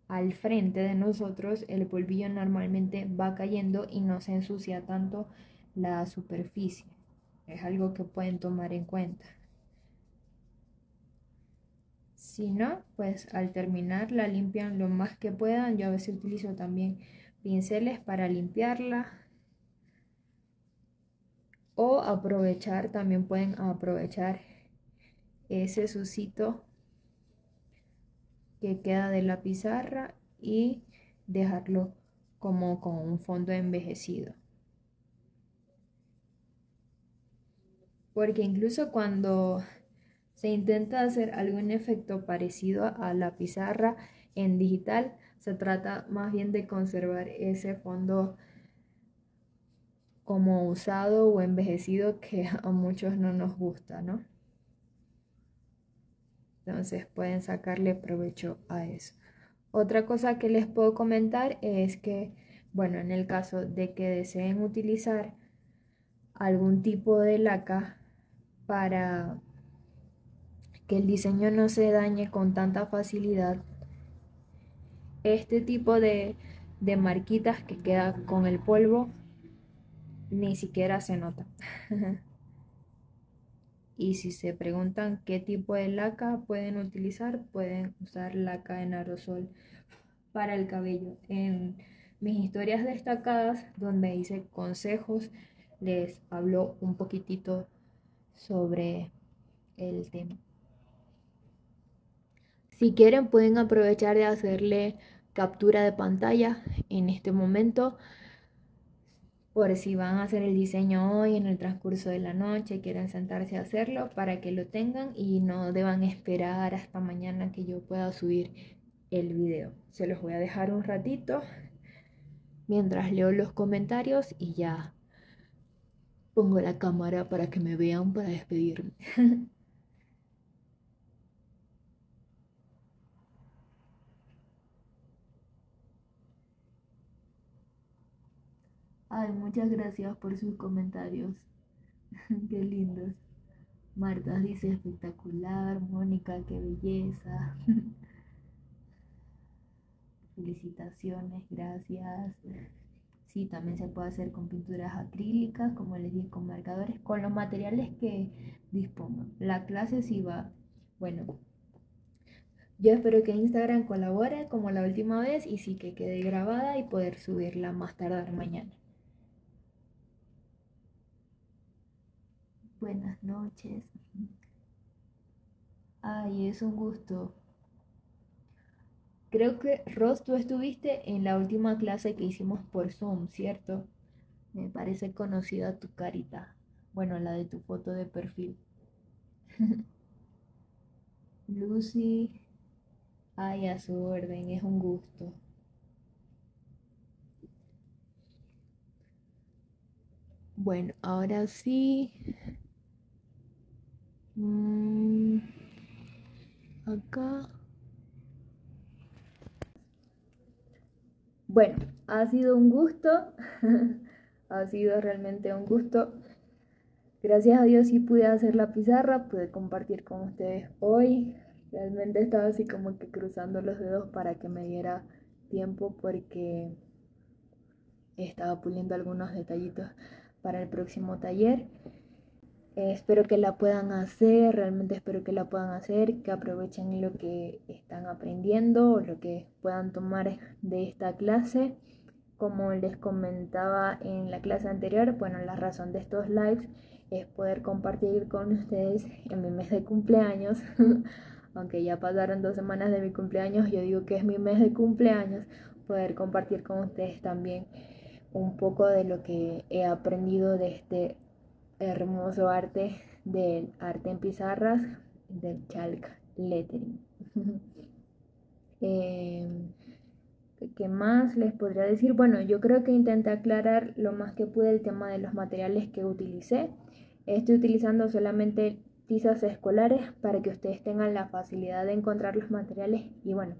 al frente de nosotros, el polvillo normalmente va cayendo y no se ensucia tanto la superficie. Es algo que pueden tomar en cuenta. Si no, pues al terminar la limpian lo más que puedan. Yo a veces utilizo también pinceles para limpiarla. O aprovechar, también pueden aprovechar ese sucito que queda de la pizarra y dejarlo como con un fondo envejecido. Porque incluso cuando se intenta hacer algún efecto parecido a la pizarra en digital, se trata más bien de conservar ese fondo como usado o envejecido que a muchos no nos gusta, ¿no? Entonces pueden sacarle provecho a eso. Otra cosa que les puedo comentar es que, bueno, en el caso de que deseen utilizar algún tipo de laca para que el diseño no se dañe con tanta facilidad, este tipo de marquitas que queda con el polvo ni siquiera se nota. Y si se preguntan qué tipo de laca pueden utilizar, pueden usar laca en aerosol para el cabello. En mis historias destacadas, donde hice consejos, les hablo un poquitito sobre el tema. Si quieren, pueden aprovechar de hacerle captura de pantalla en este momento, por si van a hacer el diseño hoy en el transcurso de la noche, quieren sentarse a hacerlo para que lo tengan y no deban esperar hasta mañana que yo pueda subir el video. Se los voy a dejar un ratito mientras leo los comentarios y ya pongo la cámara para que me vean para despedirme. Ay, muchas gracias por sus comentarios. Qué lindos. Marta dice espectacular. Mónica, qué belleza. Felicitaciones, gracias. Sí, también se puede hacer con pinturas acrílicas, como les dije, con marcadores, con los materiales que dispongan. La clase sí va, bueno, yo espero que Instagram colabore como la última vez y sí que quede grabada y poder subirla más tardar mañana. Buenas noches. Ay, es un gusto. Creo que, Ros, tú estuviste en la última clase que hicimos por Zoom, ¿cierto? Me parece conocida tu carita. Bueno, la de tu foto de perfil. Lucy, ay, a su orden, es un gusto. Bueno, ahora sí. Acá. Bueno, ha sido un gusto. Ha sido realmente un gusto. Gracias a Dios sí pude hacer la pizarra, pude compartir con ustedes hoy. Realmente estaba así como que cruzando los dedos para que me diera tiempo porque estaba puliendo algunos detallitos para el próximo taller. Espero que la puedan hacer, realmente espero que la puedan hacer, que aprovechen lo que están aprendiendo o lo que puedan tomar de esta clase. Como les comentaba en la clase anterior, bueno, la razón de estos lives es poder compartir con ustedes en mi mes de cumpleaños. Aunque ya pasaron 2 semanas de mi cumpleaños, yo digo que es mi mes de cumpleaños, poder compartir con ustedes también un poco de lo que he aprendido de este hermoso arte del arte en pizarras del chalk lettering. ¿Qué más les podría decir? Bueno, yo creo que intenté aclarar lo más que pude el tema de los materiales que utilicé. Estoy utilizando solamente tizas escolares para que ustedes tengan la facilidad de encontrar los materiales y bueno,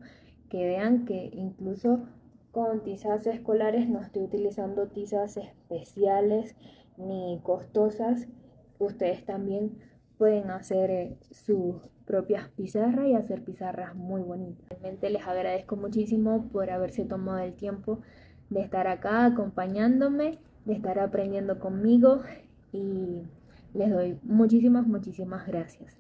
que vean que incluso con tizas escolares no estoy utilizando tizas especiales ni costosas. Ustedes también pueden hacer sus propias pizarras y hacer pizarras muy bonitas. Realmente les agradezco muchísimo por haberse tomado el tiempo de estar acá acompañándome, de estar aprendiendo conmigo y les doy muchísimas gracias.